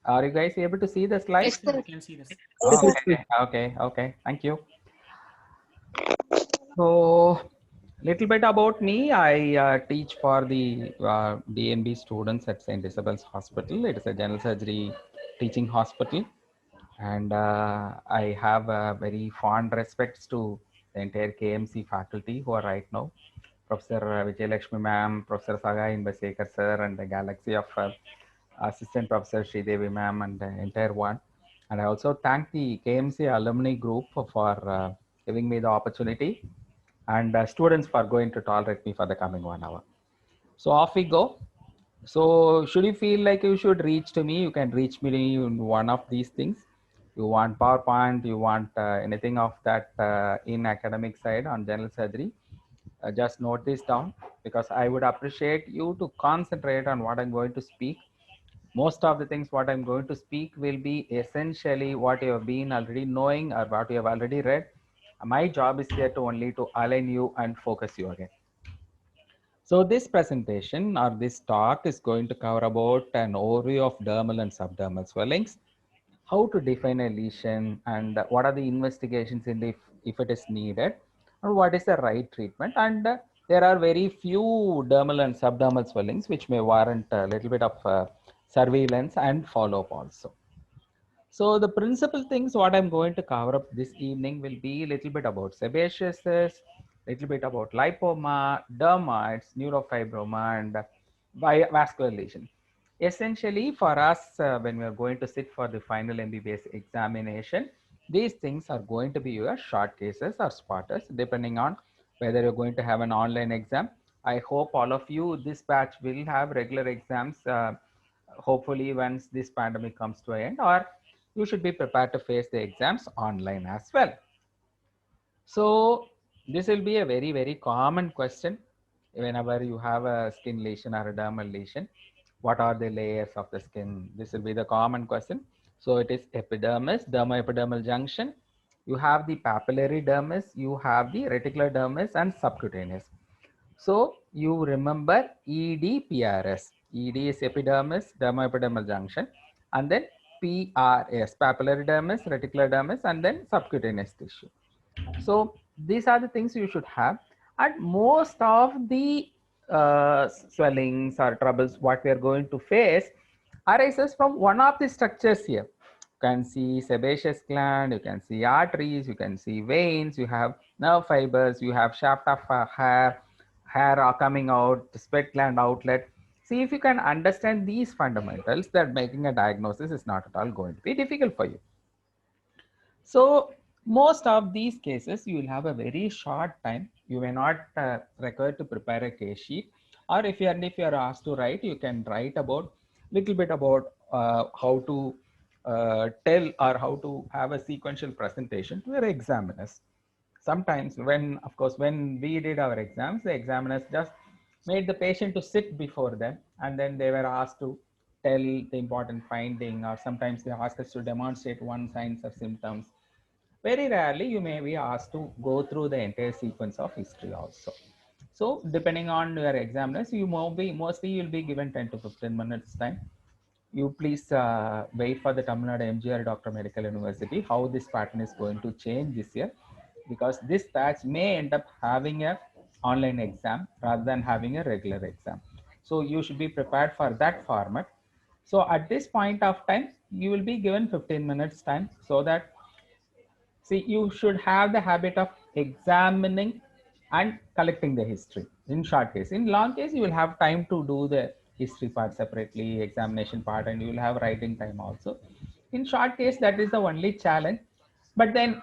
Are you guys able to see the Yes, slides? sir. We can see this. Okay. Thank you. So, little bit about me. I teach for the DNB students at St. Isabel's Hospital. It is a general surgery teaching hospital, and I have very fond respects to the entire KMC faculty who are right now. Professor Vijayalakshmi ma'am, Professor Saga Inbasekar sir, and the galaxy of Assistant Professor Sridevi ma'am, and the entire one. And I also thank the KMC alumni group for giving me the opportunity, and students for going to tolerate me for the coming 1 hour. So off we go. So should you feel like you should reach to me, you can reach me in one of these things. You want PowerPoint, you want anything of that in academic side on general surgery, just note this down, because I would appreciate you to concentrate on what I'm going to speak. Most of the things what I'm going to speak will be essentially what you have been already knowing or what you have already read. My job is here to only to align you and focus you again. So this presentation or this talk is going to cover about an overview of dermal and subdermal swellings, how to define a lesion, and what are the investigations in if it is needed, or what is the right treatment. And there are very few dermal and subdermal swellings which may warrant a little bit of surveillance and follow-up also. So the principal things what I'm going to cover up this evening will be a little bit about sebaceous, little bit about lipoma, dermoids, neurofibroma, and vascular lesion. Essentially, for us, when we are going to sit for the final MBBS examination, these things are going to be your short cases or spotters, depending on whether you're going to have an online exam. I hope all of you, this batch will have regular exams, hopefully once this pandemic comes to an end, or you should be prepared to face the exams online as well. So this will be a very, very common question whenever you have a skin lesion or a dermal lesion. What are the layers of the skin? This will be the common question. So it is epidermis, dermoepidermal junction. You have the papillary dermis, you have the reticular dermis and subcutaneous. So you remember ED-PRS. ED is epidermis, dermoepidermal junction, and then PRS, papillary dermis, reticular dermis, and then subcutaneous tissue. So these are the things you should have. And most of the swellings or troubles what we are going to face arises from one of the structures here. You can see sebaceous gland, you can see arteries, you can see veins, you have nerve fibers, you have shaft of hair are coming out, sweat gland outlet. See if you can understand these fundamentals, that making a diagnosis is not at all going to be difficult for you. So most of these cases, you will have a very short time. You may not require to prepare a case sheet, or if you are asked to write, you can write about little bit about how to tell or how to have a sequential presentation to your examiners. Sometimes when, of course, when we did our exams, the examiners just made the patient to sit before them, and then they were asked to tell the important finding, or sometimes they ask us to demonstrate one signs or symptoms. Very rarely you may be asked to go through the entire sequence of history also. So depending on your examiners, you mostly you'll be given 10 to 15 minutes time. You please wait for the Tamil Nadu MGR Doctor Medical University, how this pattern is going to change this year, because this batch may end up having a online exam rather than having a regular exam. So you should be prepared for that format. So at this point of time, you will be given 15 minutes time, so that, see, you should have the habit of examining and collecting the history in short case. In long case, you will have time to do the history part separately, examination part, and you will have writing time also. In short case, that is the only challenge. But then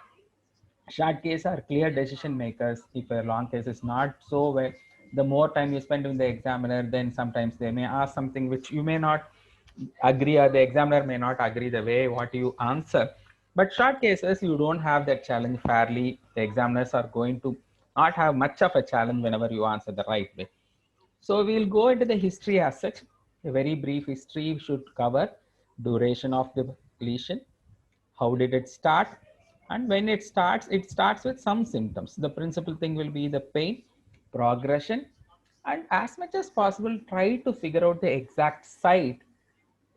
short case are clear decision makers. If a long case is not so well, the more time you spend with the examiner, then sometimes they may ask something which you may not agree, or the examiner may not agree the way what you answer. But short cases, you don't have that challenge fairly. The examiners are going to not have much of a challenge whenever you answer the right way. So we'll go into the history as such. A very brief history should cover duration of the lesion, how did it start, and when it starts with some symptoms. The principal thing will be the pain, progression, and as much as possible, try to figure out the exact site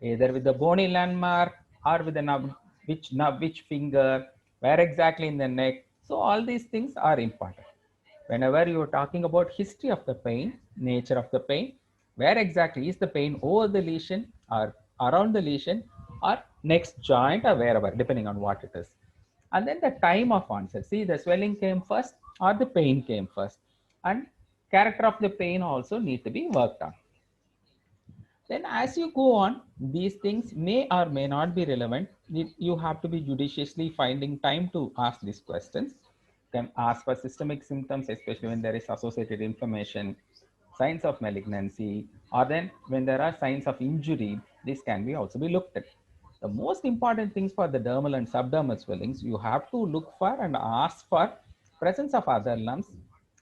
either with the bony landmark or with the nub, which finger, where exactly in the neck. So all these things are important. Whenever you are talking about history of the pain, nature of the pain, where exactly is the pain over the lesion or around the lesion or next joint or wherever, depending on what it is. And then the time of onset. See, the swelling came first or the pain came first. And character of the pain also need to be worked on. Then as you go on, these things may or may not be relevant. You have to be judiciously finding time to ask these questions. You can ask for systemic symptoms, especially when there is associated inflammation, signs of malignancy, or then when there are signs of injury, this can be also be looked at. The most important things for the dermal and subdermal swellings, you have to look for and ask for presence of other lumps.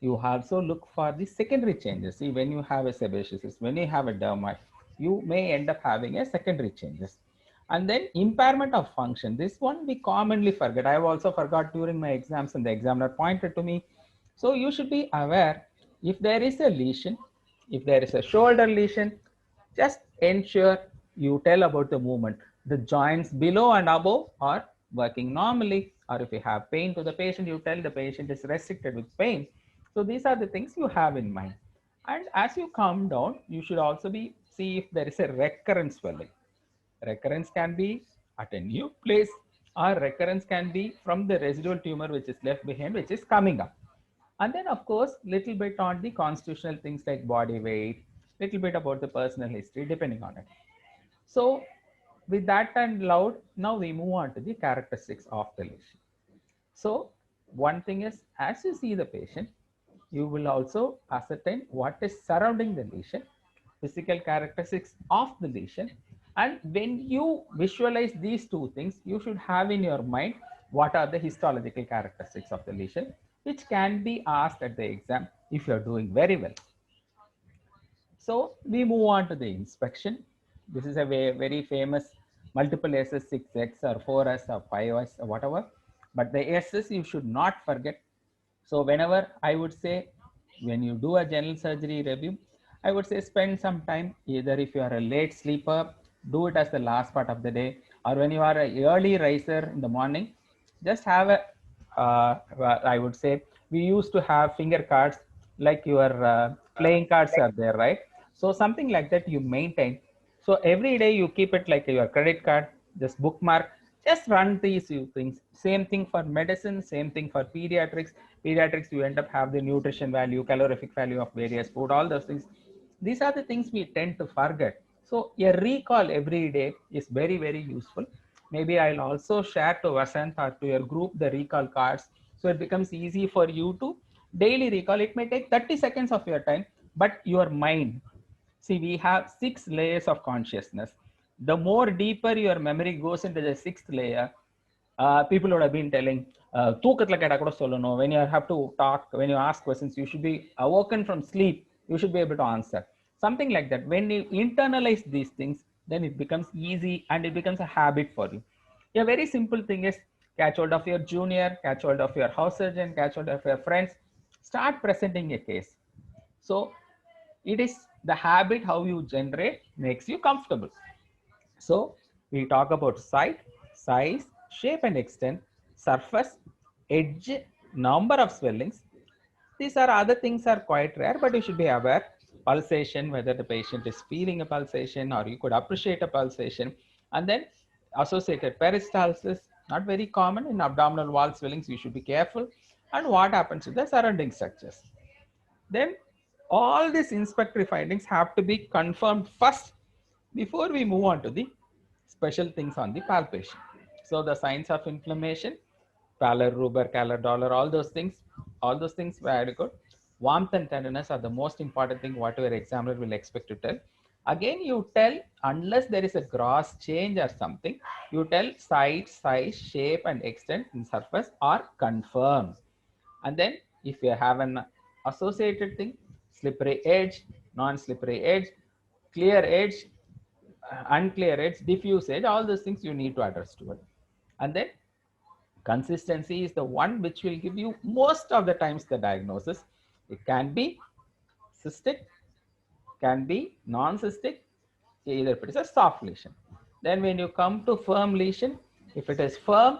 You also look for the secondary changes. See, when you have a sebaceous, when you have a dermite, you may end up having a secondary changes. And then impairment of function. This one we commonly forget. I have also forgot during my exams and the examiner pointed to me. So you should be aware if there is a lesion, if there is a shoulder lesion, just ensure you tell about the movement. The joints below and above are working normally, or if you have pain to the patient, you tell the patient is restricted with pain. So these are the things you have in mind. And as you come down, you should also be see if there is a recurrent swelling. Recurrence can be at a new place, or recurrence can be from the residual tumor which is left behind, which is coming up. And then of course, little bit on the constitutional things like body weight, little bit about the personal history, depending on it. So with that and loud, now we move on to the characteristics of the lesion. So one thing is, as you see the patient, you will also ascertain what is surrounding the lesion, physical characteristics of the lesion. And when you visualize these two things, you should have in your mind what are the histological characteristics of the lesion, which can be asked at the exam if you're doing very well. So we move on to the inspection. This is a very famous multiple SS 6X or 4S or 5S or whatever. But the SS you should not forget. So whenever I would say, when you do a general surgery review, I would say spend some time, either if you are a late sleeper, do it as the last part of the day, or when you are an early riser in the morning, just have a, I would say, we used to have finger cards like your playing cards are there, right? So something like that you maintain. So every day you keep it like your credit card, just bookmark, just run these few things. Same thing for medicine, same thing for pediatrics. Pediatrics, you end up have the nutrition value, calorific value of various food, all those things. These are the things we tend to forget. So a recall every day is very, very useful. Maybe I'll also share to Vasant or to your group the recall cards. So it becomes easy for you to daily recall. It may take 30 seconds of your time, but your mind, see, we have 6 layers of consciousness. The more deeper your memory goes into the 6th layer, people would have been telling, தூக்கத்துல கேட்டா கூட சொல்லணும், when you have to talk, when you ask questions, you should be awoken from sleep, you should be able to answer. Something like that. When you internalize these things, then it becomes easy and it becomes a habit for you. A very simple thing is catch hold of your junior, catch hold of your house surgeon, catch hold of your friends, start presenting a case. So it is the habit how you generate makes you comfortable. So we talk about site, size, shape and extent, surface, edge, number of swellings. These are other things are quite rare, but you should be aware. Pulsation, whether the patient is feeling a pulsation or you could appreciate a pulsation. And then associated peristalsis, not very common in abdominal wall swellings, you should be careful. And what happens to the surrounding structures. Then all these inspectory findings have to be confirmed first before we move on to the special things on the palpation. So the signs of inflammation, pallor, rubor, calor, dolor, all those things very good. Warmth and tenderness are the most important thing whatever examiner will expect to tell. Again, you tell unless there is a gross change or something, you tell site, size, shape and extent in surface are confirmed. And then if you have an associated thing, slippery edge, non-slippery edge, clear edge, unclear edge, diffuse edge, all those things you need to address to it. And then consistency is the one which will give you most of the times the diagnosis. It can be cystic, can be non-cystic, either it is a soft lesion. Then when you come to firm lesion, if it is firm,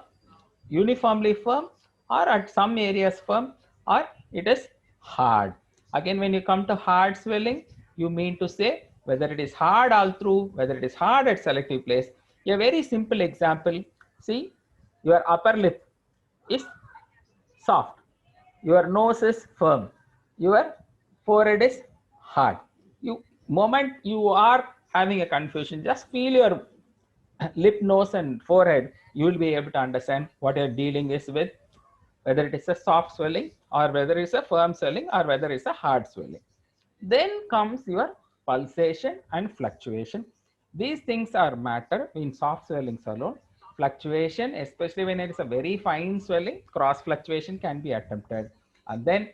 uniformly firm, or at some areas firm, or it is hard. Again, when you come to hard swelling, you mean to say whether it is hard all through, whether it is hard at selective place. A very simple example, see, your upper lip is soft, your nose is firm, your forehead is hard. You moment you are having a confusion, just feel your lip, nose, and forehead. You will be able to understand what you're dealing is with, whether it is a soft swelling or whether it's a firm swelling or whether it's a hard swelling. Then comes your pulsation and fluctuation. These things are matter in soft swellings alone. Fluctuation, especially when it is a very fine swelling, cross fluctuation can be attempted. And then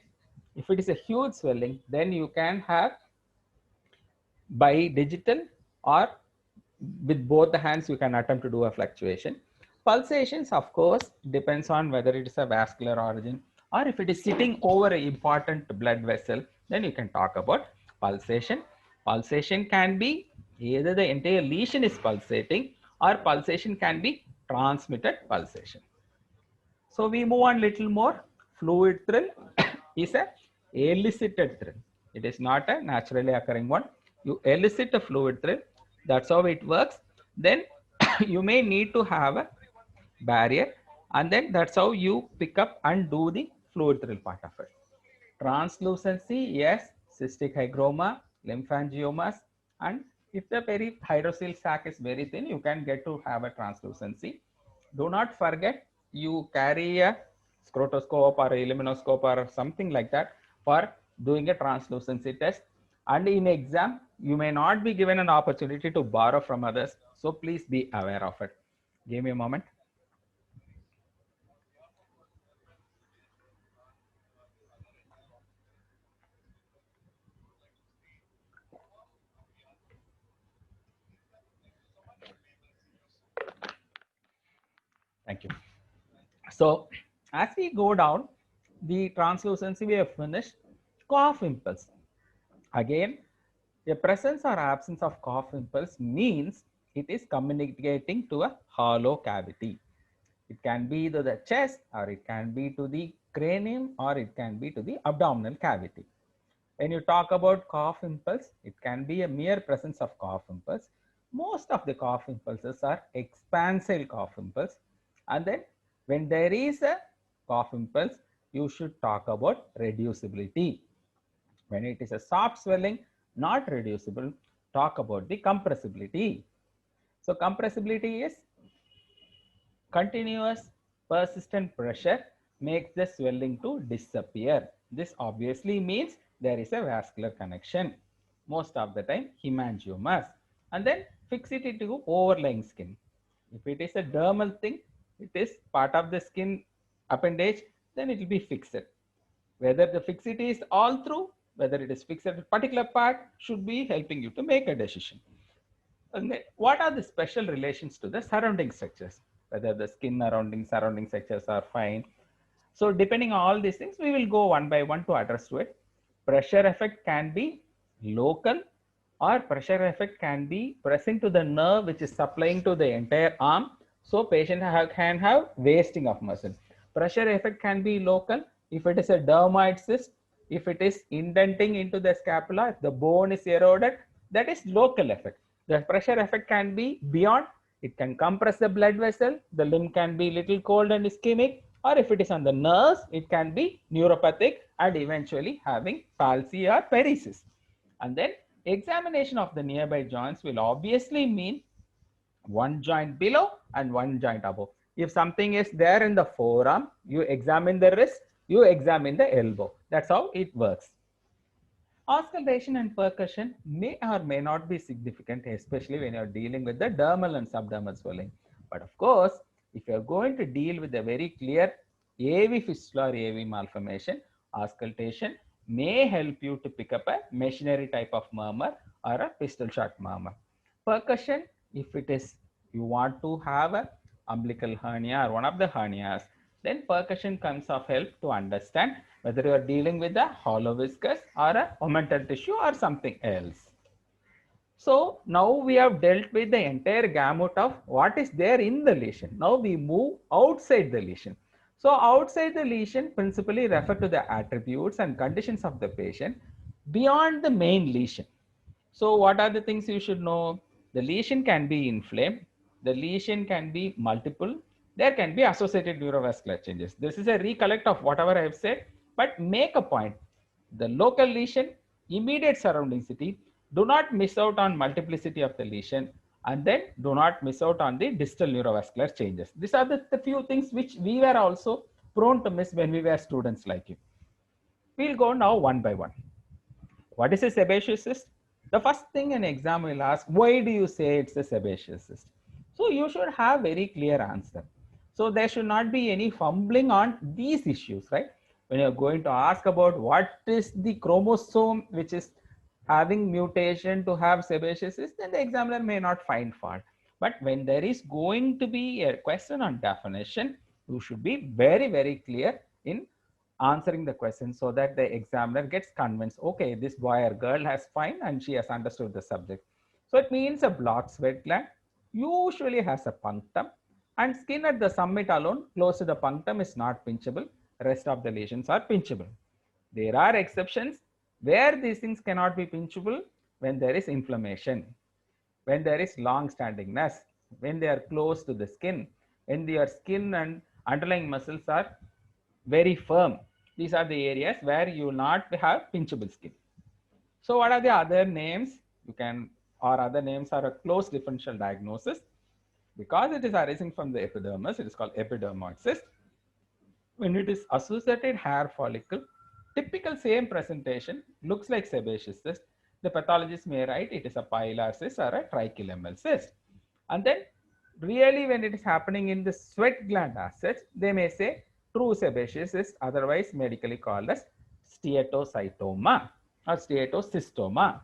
if it is a huge swelling, then you can have by digital or with both the hands you can attempt to do a fluctuation. Pulsations, of course, depends on whether it is a vascular origin or if it is sitting over an important blood vessel, then you can talk about pulsation. Pulsation can be either the entire lesion is pulsating or pulsation can be transmitted pulsation. So we move on little more. Fluid thrill is a elicited thrill. It is not a naturally occurring one. You elicit a fluid thrill. That's how it works. Then you may need to have a barrier, and then that's how you pick up and do the fluid thrill part of it. Translucency, yes, cystic hygroma, lymphangiomas, and if the perihydrocele sac is very thin, you can get to have a translucency. Do not forget, you carry a scrotoscope or a luminoscope or something like that for doing a translucency test. And in exam, you may not be given an opportunity to borrow from others. So please be aware of it. Give me a moment. Thank you. So as we go down, the translucency we have finished. Cough impulse. Again, a presence or absence of cough impulse means it is communicating to a hollow cavity. It can be to the chest or it can be to the cranium or it can be to the abdominal cavity. When you talk about cough impulse, it can be a mere presence of cough impulse. Most of the cough impulses are expansile cough impulse. And then when there is a cough impulse, you should talk about reducibility. When it is a soft swelling, not reducible, talk about the compressibility. So compressibility is continuous persistent pressure makes the swelling to disappear. This obviously means there is a vascular connection. Most of the time hemangiomas. And then fixity to overlying skin. If it is a dermal thing, it is part of the skin appendage, then it will be fixed. Whether the fixity is all through, whether it is fixed at a particular part should be helping you to make a decision. And then what are the special relations to the surrounding structures? Whether the skin surrounding structures are fine. So depending on all these things, we will go one by one to address to it. Pressure effect can be local or pressure effect can be pressing to the nerve which is supplying to the entire arm. So patient can have wasting of muscle. Pressure effect can be local if it is a dermoid cyst, if it is indenting into the scapula, if the bone is eroded, that is local effect. The pressure effect can be beyond. It can compress the blood vessel. The limb can be little cold and ischemic, or if it is on the nerves, it can be neuropathic and eventually having palsy or paresis. And then examination of the nearby joints will obviously mean one joint below and one joint above. If something is there in the forearm, you examine the wrist, you examine the elbow. That's how it works. Auscultation and percussion may or may not be significant, especially when you're dealing with the dermal and subdermal swelling. But of course, if you're going to deal with a very clear AV fistula or AV malformation, auscultation may help you to pick up a machinery type of murmur or a pistol shot murmur. Percussion, if it is you want to have a umbilical hernia or one of the hernias, then percussion comes of help to understand whether you are dealing with a hollow viscous or a omental tissue or something else. So now we have dealt with the entire gamut of what is there in the lesion. Now we move outside the lesion. So outside the lesion principally refer to the attributes and conditions of the patient beyond the main lesion. So what are the things you should know? The lesion can be inflamed. The lesion can be multiple. There can be associated neurovascular changes. This is a recollect of whatever I have said, but make a point. The local lesion, immediate surrounding city, do not miss out on multiplicity of the lesion, and then do not miss out on the distal neurovascular changes. These are the few things which we were also prone to miss when we were students like you. We'll go now one by one. What is a sebaceous cyst? The first thing an exam will ask, why do you say it's a sebaceous cyst? So you should have very clear answer. So there should not be any fumbling on these issues, right? When you're going to ask about what is the chromosome which is having mutation to have sebaceous cyst, then the examiner may not find fault. But when there is going to be a question on definition, you should be very, very clear in answering the question so that the examiner gets convinced, okay, this boy or girl has fine and she has understood the subject. So it means a blocked sweat gland usually has a punctum, and skin at the summit alone close to the punctum is not pinchable. Rest of the lesions are pinchable. There are exceptions where these things cannot be pinchable when there is inflammation, when there is long standingness, when they are close to the skin, when your skin and underlying muscles are very firm. These are the areas where you will not have pinchable skin. So what are the other names? You can, or other names are a close differential diagnosis. Because it is arising from the epidermis, it is called epidermoid cyst. When it is associated hair follicle, typical same presentation, looks like sebaceous cyst. The pathologist may write it is a pilar cyst or a tricholemmal cyst. And then really when it is happening in the sweat gland as such, they may say true sebaceous cyst, otherwise medically called as steatocytoma or steatocystoma.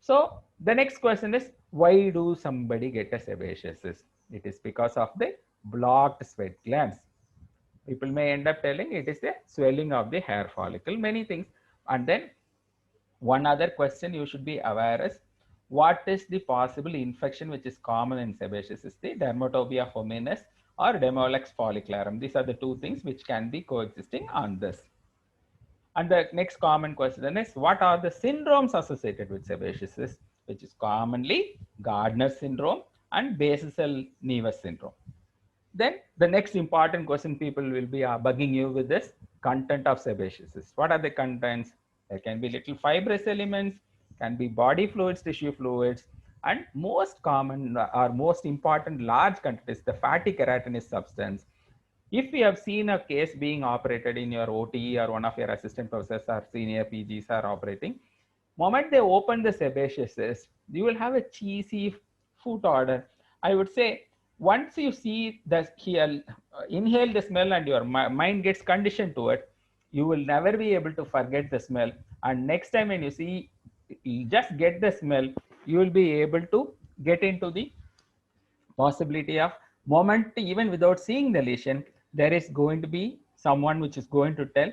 So the next question is, why do somebody get a sebaceous cyst? It is because of the blocked sweat glands. People may end up telling it is the swelling of the hair follicle, many things. And then one other question you should be aware is, what is the possible infection which is common in sebaceous cyst? The dermatobia hominis or Demolex follicularum. These are the two things which can be coexisting on this. And the next common question is, what are the syndromes associated with sebaceous cyst, which is commonly Gardner syndrome and Basel-Neves syndrome. Then the next important question people will be bugging you with this content of sebaceous cyst. What are the contents? There can be little fibrous elements, can be body fluids, tissue fluids, and most common or most important large content is the fatty keratinous substance. If we have seen a case being operated in your OT or one of your assistant professors or senior PGs are operating, moment they open the sebaceous cyst, you will have a cheesy food order. I would say once you see the inhale the smell and your mind gets conditioned to it, you will never be able to forget the smell. And next time when you see, you just get the smell, you will be able to get into the possibility of moment even without seeing the lesion, there is going to be someone which is going to tell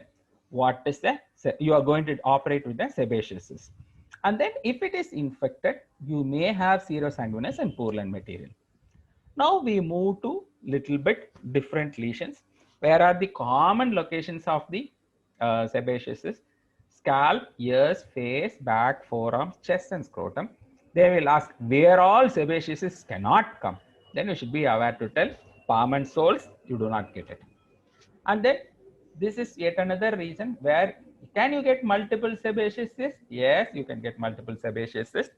what is the, you are going to operate with the sebaceous cyst. And then if it is infected, you may have serosanguinous and purulent material. Now we move to little bit different lesions. Where are the common locations of the sebaceous cyst? Scalp, ears, face, back, forearms, chest, and scrotum. They will ask where all sebaceous cysts cannot come. Then you should be aware to tell palm and soles, you do not get it. And then this is yet another reason where can you get multiple sebaceous cysts? Yes, you can get multiple sebaceous cysts.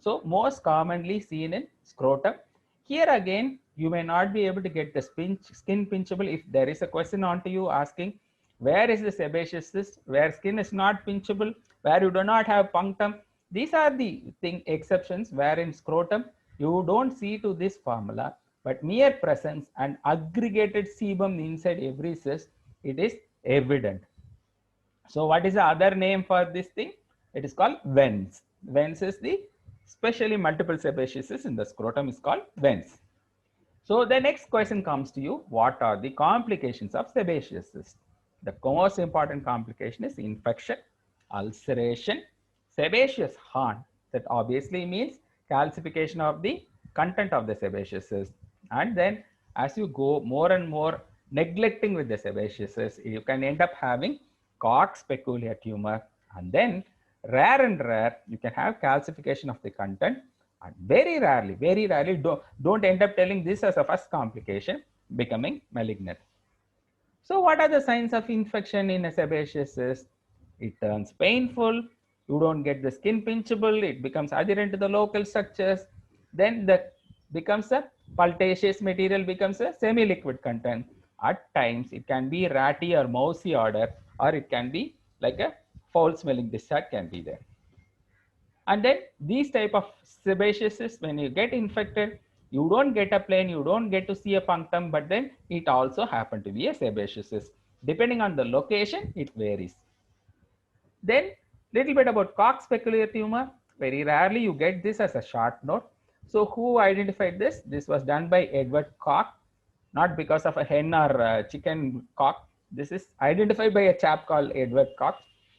So most commonly seen in scrotum. Here again, you may not be able to get the skin pinchable if there is a question onto you asking where is the sebaceous cyst, where skin is not pinchable, where you do not have punctum. These are the exceptions where in scrotum you don't see to this formula, but mere presence and aggregated sebum inside every cyst, it is evident. So what is the other name for this thing? It is called Vens. Vens is the especially multiple sebaceous cysts in the scrotum is called Vens. So the next question comes to you, what are the complications of sebaceous cyst? The most important complication is infection, ulceration, sebaceous horn. That obviously means calcification of the content of the sebaceous cyst. And then as you go more and more neglecting with the sebaceous cyst, you can end up having Cox peculiar tumor. And then rare and rare, you can have calcification of the content. And very rarely, don't end up telling this as a first complication, becoming malignant. So what are the signs of infection in a sebaceous cyst? It turns painful, you don't get the skin pinchable, it becomes adherent to the local structures, then the becomes a pultaceous material, becomes a semi-liquid content. At times it can be ratty or mousy odor, or it can be like a foul smelling discharge can be there. And then these type of sebaceous cysts, when you get infected, you don't get a plane, you don't get to see a punctum, but then it also happen to be a sebaceous cyst. Depending on the location, it varies. Then little bit about Cox peculiar tumor. Very rarely you get this as a short note. So who identified this? This was done by Edward Koch, not because of a hen or chicken cock. This is identified by a chap called Edward Koch.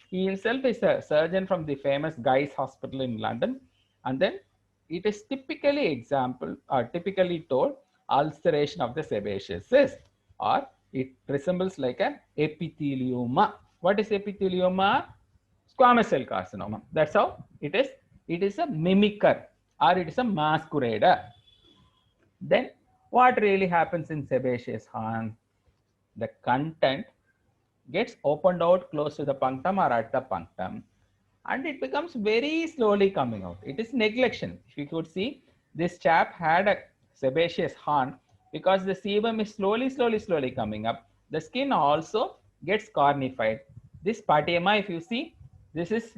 He himself is a surgeon from the famous Guy's Hospital in London. And then it is typically told ulceration of the sebaceous cyst, or it resembles like an epithelioma. What is epithelioma? Squamous cell carcinoma. That's how it is. It is a mimicker, or it is a masquerader. Then what really happens in sebaceous horn? The content gets opened out close to the punctum or at the punctum, and it becomes very slowly coming out. It is neglection. If you could see, this chap had a sebaceous horn because the sebum is slowly coming up. The skin also gets cornified. This patiema, if you see, this is,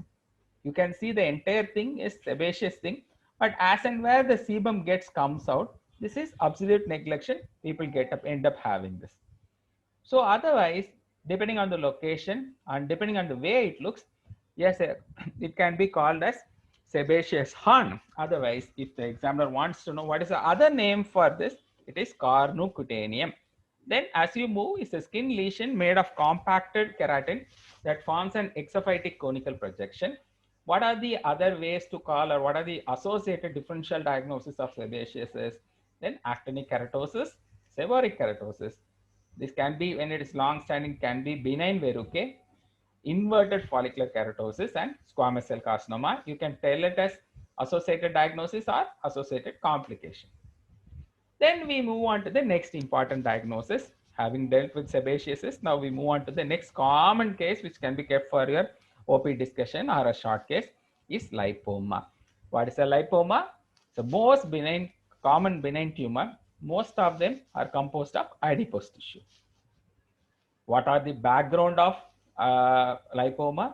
you can see the entire thing is sebaceous thing, but as and where the sebum comes out, this is absolute neglection. People end up having this. So otherwise, depending on the location and depending on the way it looks, yes, it can be called as sebaceous horn. Otherwise, if the examiner wants to know what is the other name for this, it is cornucutaneum. Then as you move, it's a skin lesion made of compacted keratin that forms an exophytic conical projection. What are the other ways to call, or what are the associated differential diagnosis of sebaceous cyst? Then actinic keratosis, seborrheic keratosis. This can be, when it is long-standing, can be benign verrucae, inverted follicular keratosis, and squamous cell carcinoma. You can tell it as associated diagnosis or associated complication. Then we move on to the next important diagnosis. Having dealt with sebaceous cyst, now we move on to the next common case, which can be kept for your OP discussion or a short case, is lipoma. What is a lipoma? The most benign, common benign tumor. Most of them are composed of adipose tissue. What are the background of lipoma?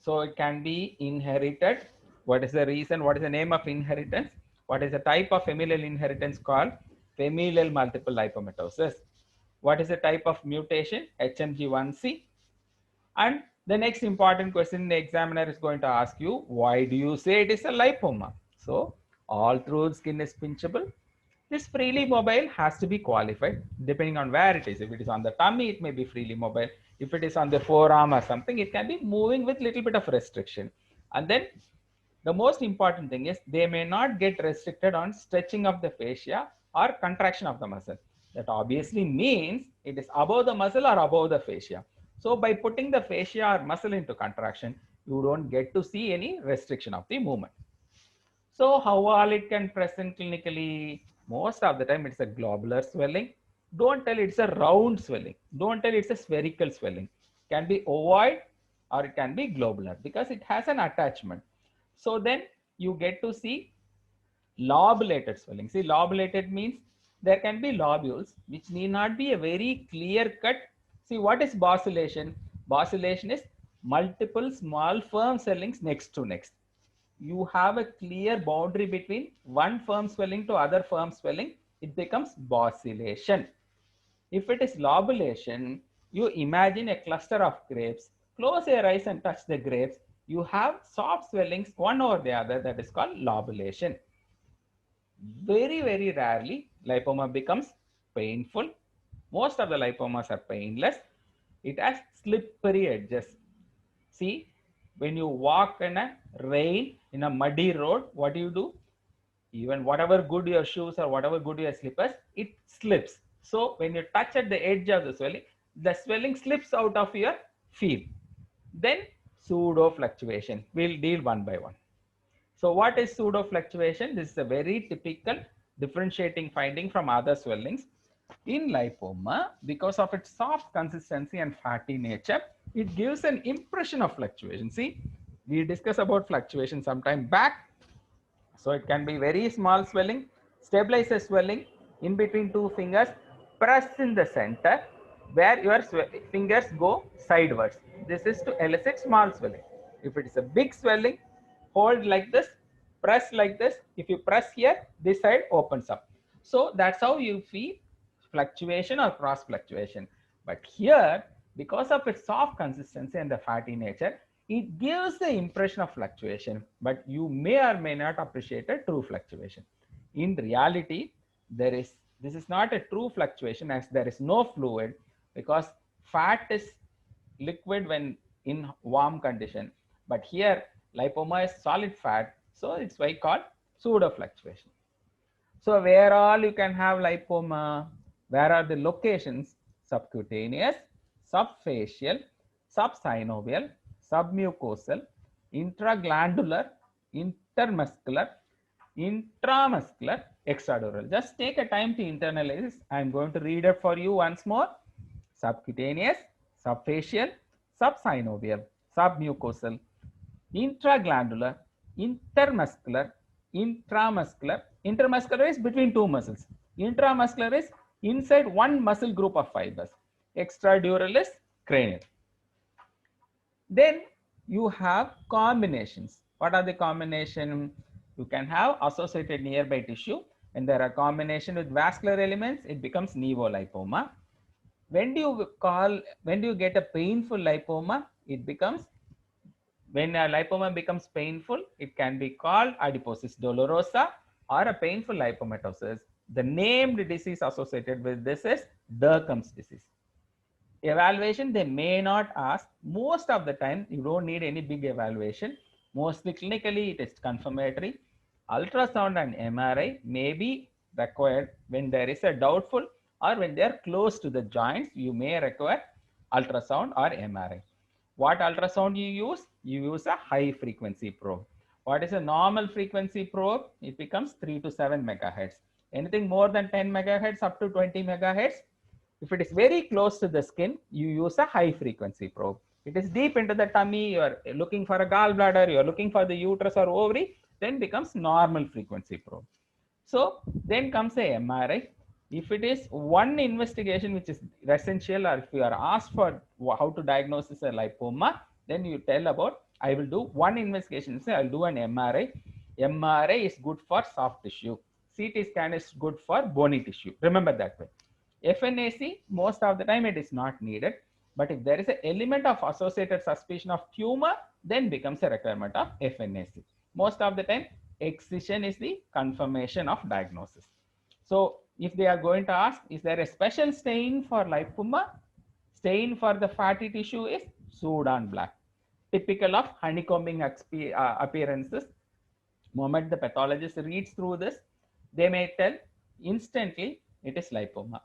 So it can be inherited. What is the reason? What is the name of inheritance? What is the type of familial inheritance called? Familial multiple lipomatosis. What is the type of mutation? HMG1C. And the next important question the examiner is going to ask you, why do you say it is a lipoma? So all through skin is pinchable. This freely mobile has to be qualified depending on where it is. If it is on the tummy, it may be freely mobile. If it is on the forearm or something, it can be moving with little bit of restriction. And then the most important thing is they may not get restricted on stretching of the fascia or contraction of the muscle. That obviously means it is above the muscle or above the fascia. So by putting the fascia or muscle into contraction, you don't get to see any restriction of the movement. So how all it can present clinically? Most of the time it's a globular swelling. Don't tell it's a round swelling. Don't tell it's a spherical swelling. It can be ovoid or it can be globular because it has an attachment. So then you get to see lobulated swelling. See, lobulated means there can be lobules which need not be a very clear cut. See, what is boscillation? Boscillation is multiple small firm swellings next to next. You have a clear boundary between one firm swelling to other firm swelling, it becomes boscillation. If it is lobulation, you imagine a cluster of grapes, close your eyes and touch the grapes, you have soft swellings one over the other, that is called lobulation. Very rarely lipoma becomes painful. Most of the lipomas are painless. It has slippery edges. See, When you walk in a rain, in a muddy road, what do? Even whatever good your shoes or whatever good your slippers, it slips. So when you touch at the edge of the swelling slips out of your feet. Then pseudo fluctuation. We'll deal one by one. So what is pseudo fluctuation? This is a very typical differentiating finding from other swellings. In lipoma, because of its soft consistency and fatty nature, it gives an impression of fluctuation. See, we discussed about fluctuation some time back. So it can be very small swelling, stabilized swelling in between two fingers, press in the center where your fingers go sideways. This is to elicit small swelling. If it is a big swelling, hold like this, press like this. If you press here, this side opens up. So that's how you feel fluctuation or cross fluctuation. But here, because of its soft consistency and the fatty nature, it gives the impression of fluctuation, but you may or may not appreciate a true fluctuation. In reality, this is not a true fluctuation, as there is no fluid, because fat is liquid when in warm condition. But here, lipoma is solid fat, so it's why called pseudo fluctuation. So where all you can have lipoma? Where are the locations? Subcutaneous, subfacial, subsynovial, submucosal, intraglandular, intermuscular, intramuscular, extradural. Just take a time to internalize. I am going to read it for you once more. Subcutaneous, subfacial, subsynovial, submucosal, intraglandular, intermuscular, intramuscular. Intermuscular is between two muscles. Intramuscular is inside one muscle group of fibers. Extradural is cranial. Then you have combinations. What are the combination? You can have associated nearby tissue, and there are combination with vascular elements. It becomes nevolipoma. When do you get a painful lipoma? It becomes, when a lipoma becomes painful, it can be called adiposis dolorosa or a painful lipomatosis. The named disease associated with this is Derkham's disease. Evaluation, they may not ask. Most of the time, you don't need any big evaluation. Mostly clinically, it is confirmatory. Ultrasound and MRI may be required when there is a doubtful, or when they are close to the joints, you may require ultrasound or MRI. What ultrasound you use? You use a high frequency probe. What is a normal frequency probe? It becomes 3 to 7 megahertz. Anything more than 10 megahertz up to 20 megahertz, if it is very close to the skin, you use a high frequency probe. It is deep into the tummy, you are looking for a gallbladder, you are looking for the uterus or ovary, then becomes normal frequency probe. So then comes a MRI. If it is one investigation which is essential, or if you are asked for how to diagnose a lipoma, then you tell about, I will do one investigation, say I'll do an MRI. MRI is good for soft tissue. CT scan is good for bony tissue. Remember that way. FNAC, most of the time it is not needed. But if there is an element of associated suspicion of tumor, then becomes a requirement of FNAC. Most of the time, excision is the confirmation of diagnosis. So if they are going to ask, is there a special stain for lipoma? Stain for the fatty tissue is Sudan black, typical of honeycombing appearances. Moment the pathologist reads through this, they may tell instantly it is lipoma.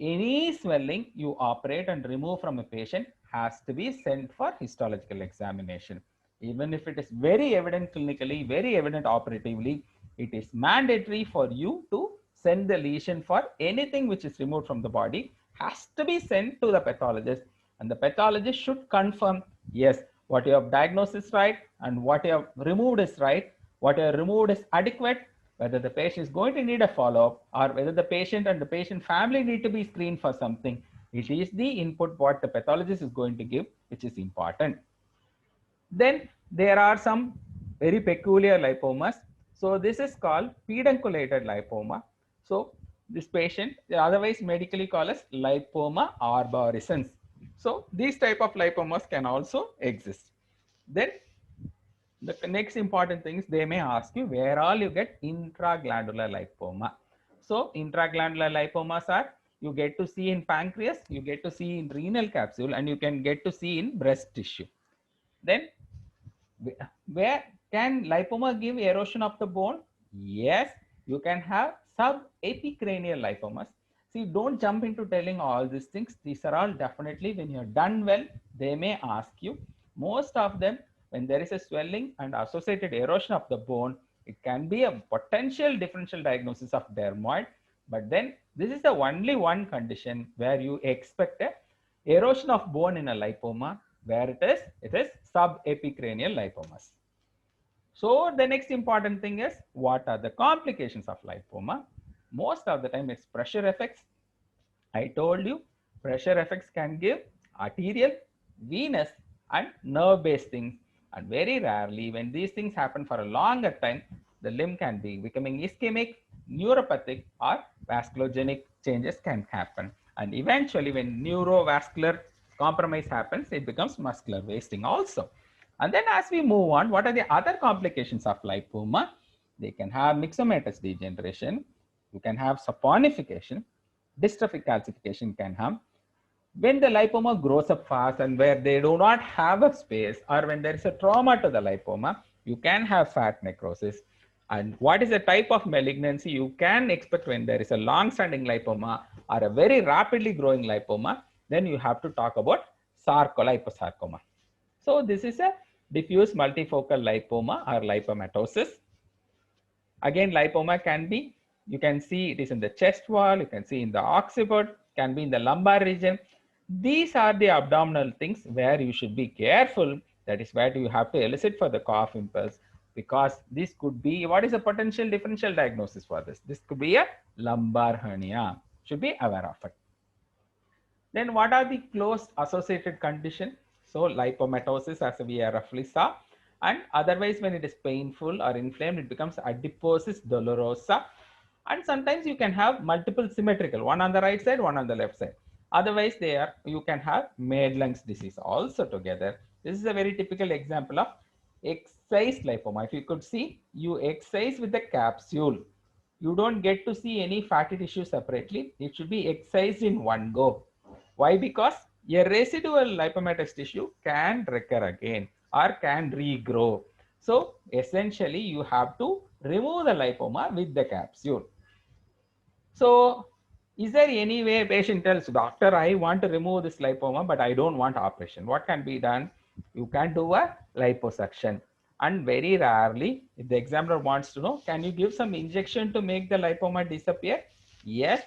Any swelling you operate and remove from a patient has to be sent for histological examination. Even if it is very evident clinically, very evident operatively, it is mandatory for you to send the lesion for anything which is removed from the body, has to be sent to the pathologist, and the pathologist should confirm, yes, what you have diagnosed is right and what you have removed is right, what you have removed is adequate, whether the patient is going to need a follow-up, or whether the patient and the patient family need to be screened for something. It is the input what the pathologist is going to give, which is important. Then there are some very peculiar lipomas. So this is called pedunculated lipoma. So this patient, otherwise medically called as lipoma arborescens. So these type of lipomas can also exist. Then the next important thing is, they may ask you where all you get intraglandular lipoma. So intraglandular lipomas are, you get to see in pancreas, you get to see in renal capsule, and you can get to see in breast tissue. Then Where can lipoma give erosion of the bone? Yes, you can have subepicranial lipomas. See, don't jump into telling all these things. These are all definitely when you're done well, they may ask you. Most of them, when there is a swelling and associated erosion of the bone, it can be a potential differential diagnosis of dermoid. But then this is the only one condition where you expect a erosion of bone in a lipoma, where it is subepicranial lipomas. So the next important thing is, what are the complications of lipoma? Most of the time it's pressure effects. I told you pressure effects can give arterial, venous and nerve based things, and very rarely when these things happen for a longer time, the limb can be becoming ischemic, neuropathic or vasculogenic changes can happen, and eventually when neurovascular compromise happens, it becomes muscular wasting also. And then as we move on, what are the other complications of lipoma? They can have myxomatous degeneration, you can have saponification, dystrophic calcification can have. When the lipoma grows up fast and where they do not have a space, or when there is a trauma to the lipoma, you can have fat necrosis. And what is the type of malignancy you can expect when there is a long-standing lipoma or a very rapidly growing lipoma? Then you have to talk about sarcoliposarcoma. So this is a diffuse multifocal lipoma or lipomatosis. Again, lipoma can be, you can see it is in the chest wall, you can see in the occiput, can be in the lumbar region. These are the abdominal things where you should be careful. That is where you have to elicit for the cough impulse, because this could be, what is a potential differential diagnosis for this? This could be a lumbar hernia. Should be aware of it. Then what are the close associated condition? So lipomatosis, as we roughly saw, and otherwise when it is painful or inflamed, it becomes adiposis dolorosa. And sometimes you can have multiple symmetrical, one on the right side, one on the left side. Otherwise, you can have Madelung's disease also together. This is a very typical example of excised lipoma. If you could see, you excise with the capsule. You don't get to see any fatty tissue separately. It should be excised in one go. Why? Because a residual lipomatous tissue can recur again or can regrow. So essentially, you have to remove the lipoma with the capsule. So is there any way a patient tells, doctor, I want to remove this lipoma, but I don't want operation? What can be done? You can do a liposuction. And very rarely, if the examiner wants to know, can you give some injection to make the lipoma disappear? Yes,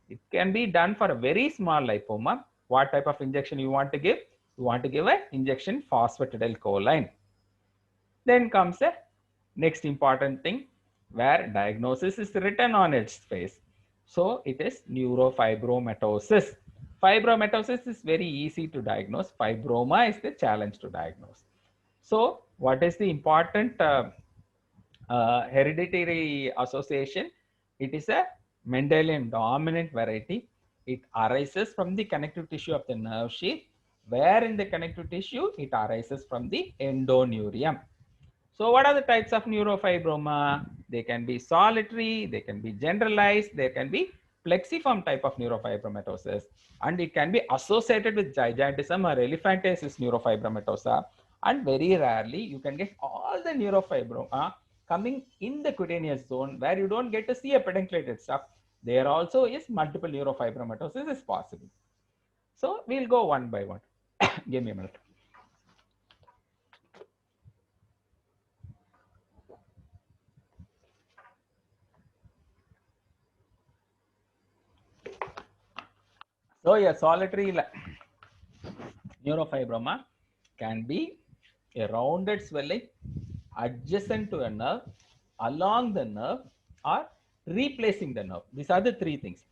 it can be done for a very small lipoma. What type of injection you want to give? You want to give an injection phosphatidylcholine. Then comes a next important thing where diagnosis is written on its face. So it is neurofibromatosis. Fibromatosis is very easy to diagnose. Fibroma is the challenge to diagnose. So what is the important hereditary association? It is a Mendelian dominant variety. It arises from the connective tissue of the nerve sheath, where in the connective tissue it arises from the endoneurium. So what are the types of neurofibroma? They can be solitary, they can be generalized, there can be plexiform type of neurofibromatosis, and it can be associated with gigantism or elephantiasis neurofibromatosa. And very rarely you can get all the neurofibroma coming in the cutaneous zone where you don't get to see a pedunculated stuff. There also is multiple neurofibromatosis is possible. So we'll go one by one. Give me a minute. So a solitary neurofibroma can be a rounded swelling adjacent to a nerve, along the nerve, or replacing the nerve. These are the three things: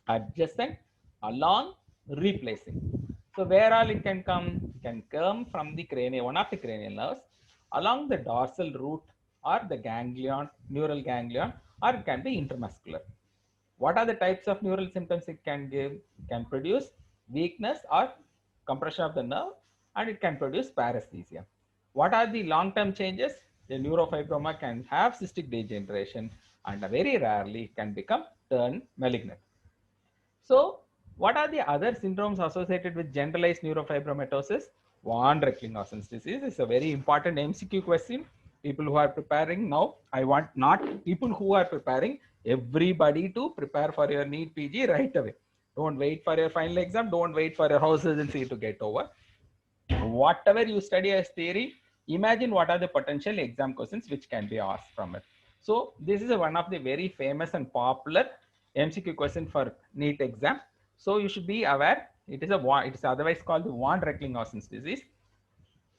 adjacent, along, replacing. So where all it can come? It can come from the cranial, one of the cranial nerves, along the dorsal root or the ganglion, neural ganglion, or it can be intramuscular. What are the types of neural symptoms it can give? It can produce weakness or compression of the nerve, and it can produce paresthesia. What are the long-term changes? The neurofibroma can have cystic degeneration, and very rarely it can become turn malignant. So what are the other syndromes associated with generalized neurofibromatosis? Von Recklinghausen's disease is a very important MCQ question. People who are preparing now, I want not people who are preparing, everybody to prepare for your NEET PG right away. Don't wait for your final exam. Don't wait for your house agency to get over. Whatever you study as theory, imagine what are the potential exam questions which can be asked from it. So this is one of the very famous and popular MCQ question for NEET exam. So you should be aware. It is otherwise called the von Recklinghausen's disease.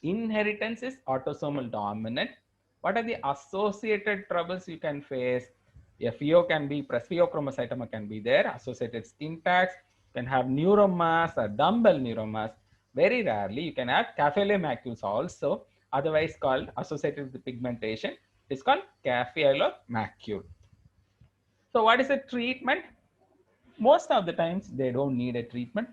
Inheritance is autosomal dominant. What are the associated troubles you can face? FEO can be, presbyophromatocytoma can be there, associated skin tags, can have neuromas or dumbbell neuromas. Very rarely you can have Cafale macules also, otherwise called associated with pigmentation. It is called Cafale macule. So what is the treatment? Most of the times they don't need a treatment.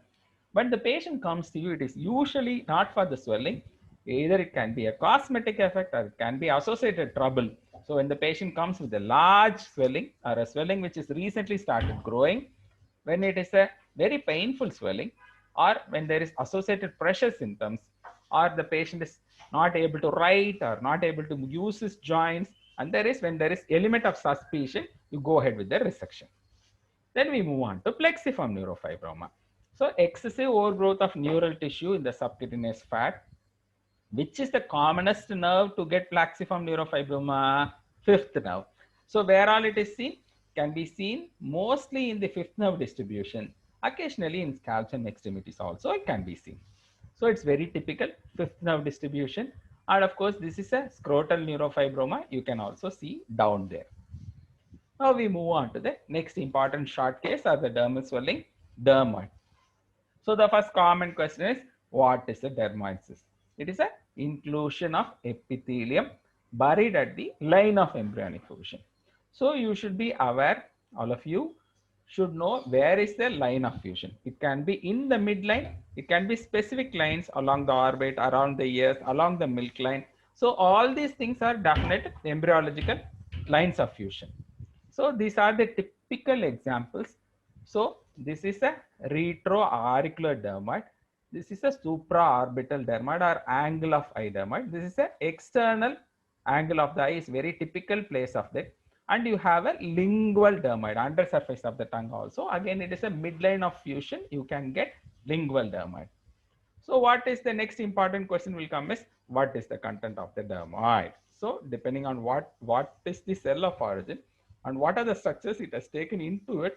When the patient comes to you, it is usually not for the swelling. Either it can be a cosmetic effect or it can be associated trouble. So when the patient comes with a large swelling or a swelling which is recently started growing, when it is a very painful swelling, or when there is associated pressure symptoms, or the patient is not able to write or not able to use his joints, and when there is element of suspicion, you go ahead with the resection. Then we move on to plexiform neurofibroma. So excessive overgrowth of neural tissue in the subcutaneous fat. Which is the commonest nerve to get plexiform neurofibroma? Fifth nerve. So where all it is seen? Can be seen mostly in the fifth nerve distribution. Occasionally in scalp and extremities also it can be seen. So it's very typical fifth nerve distribution. And of course, this is a scrotal neurofibroma. You can also see down there. Now we move on to the next important short case or the dermal swelling, dermoid. So the first common question is, what is a dermoid cyst? It is an inclusion of epithelium buried at the line of embryonic fusion. So you should be aware, all of you should know where is the line of fusion. It can be in the midline, it can be specific lines along the orbit, around the ears, along the milk line. So all these things are definite embryological lines of fusion. So these are the typical examples. So this is a retroauricular dermoid. This is a supraorbital dermoid or angle of eye dermoid. This is a external angle of the eye, is very typical place of that. And you have a lingual dermoid, under surface of the tongue also. Again, it is a midline of fusion. You can get lingual dermoid. So what is the next important question will come is, what is the content of the dermoid? So depending on what is the cell of origin and what are the structures it has taken into it,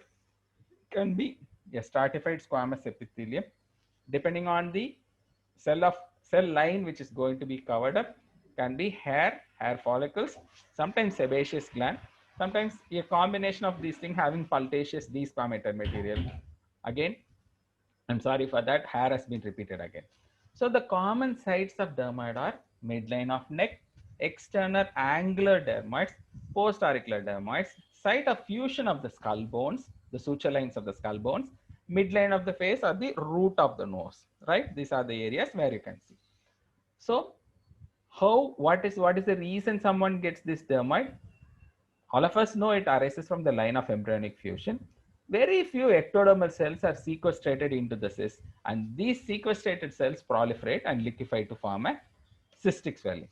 can be a stratified squamous epithelium. Depending on the cell line which is going to be covered up, can be hair follicles, sometimes sebaceous gland, sometimes a combination of these things having pultaceous desquamated material. Again, I'm sorry for that, hair has been repeated again. So the common sites of dermoid are midline of neck, external angular dermoids, postauricular dermoids, site of fusion of the skull bones, the suture lines of the skull bones, midline of the face or the root of the nose, right? These are the areas where you can see. So what is the reason someone gets this dermoid? All of us know it arises from the line of embryonic fusion. Very few ectodermal cells are sequestrated into the cyst, and these sequestrated cells proliferate and liquefy to form a cystic swelling.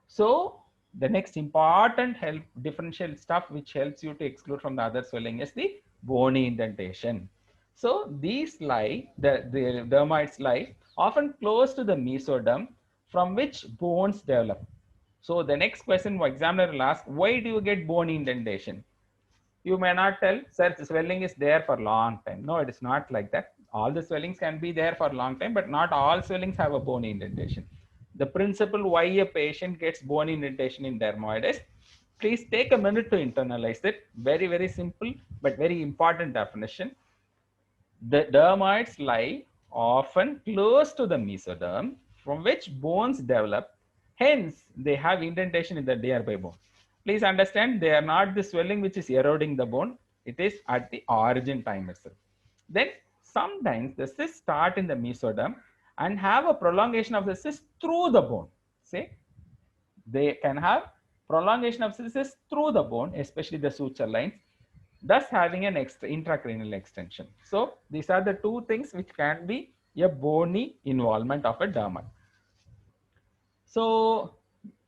So the next important differential stuff which helps you to exclude from the other swelling is the bony indentation. So these lie, the dermoids lie often close to the mesoderm, from which bones develop. So the next question examiner will ask, why do you get bone indentation? You may not tell, sir, the swelling is there for a long time. No, it is not like that. All the swellings can be there for a long time, but not all swellings have a bone indentation. The principle why a patient gets bone indentation in dermoid is, please take a minute to internalize it. Very, very simple, but very important definition. The dermoids lie often close to the mesoderm, from which bones develop. Hence, they have indentation in the nearby bone. Please understand, they are not the swelling which is eroding the bone. It is at the origin time itself. Then sometimes the cysts start in the mesoderm and have a prolongation of the cyst through the bone. See, they can have prolongation of cysts through the bone, especially the suture lines, thus having an intracranial extension. So these are the two things which can be a bony involvement of a dermoid. So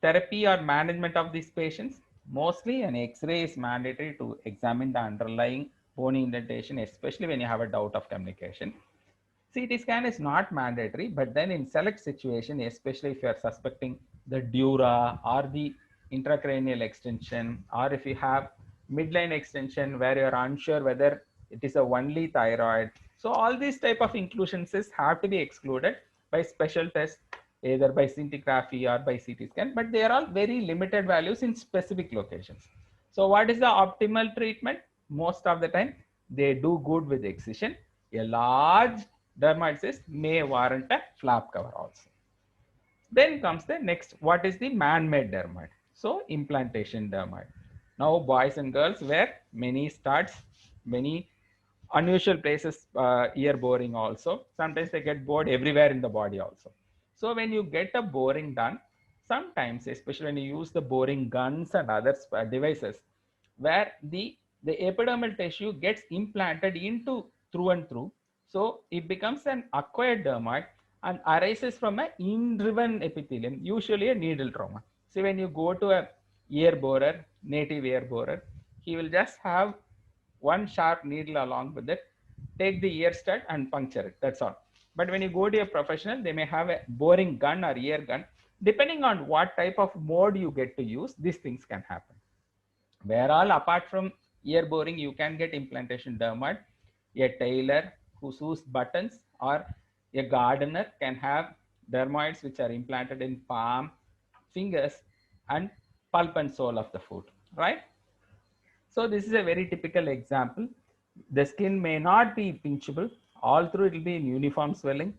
therapy or management of these patients, mostly an X-ray is mandatory to examine the underlying bone indentation, especially when you have a doubt of communication. CT scan is not mandatory, but then in select situation, especially if you are suspecting the dura or the intracranial extension, or if you have midline extension where you are unsure whether it is a only thyroid. So all these type of inclusions have to be excluded by special tests, either by scintigraphy or by CT scan, but they are all very limited values in specific locations. So what is the optimal treatment? Most of the time, they do good with excision. A large dermoid cyst may warrant a flap cover also. Then comes the next, what is the man-made dermoid? So implantation dermoid. Now boys and girls wear many studs, many unusual places, ear boring also. Sometimes they get bored everywhere in the body also. So when you get a boring done, sometimes, especially when you use the boring guns and other devices, where the epidermal tissue gets implanted into through and through, so it becomes an acquired dermoid and arises from a in-driven epithelium, usually a needle trauma. So when you go to a ear borer, native ear borer, he will just have one sharp needle along with it, take the ear stud and puncture it. That's all. But when you go to a professional, they may have a boring gun or ear gun. Depending on what type of mode you get to use, these things can happen. Where all apart from ear boring, you can get implantation dermoid. A tailor who sews buttons or a gardener can have dermoids which are implanted in palm, fingers, and pulp and sole of the foot, right? So this is a very typical example. The skin may not be pinchable. All through it will be in uniform swelling.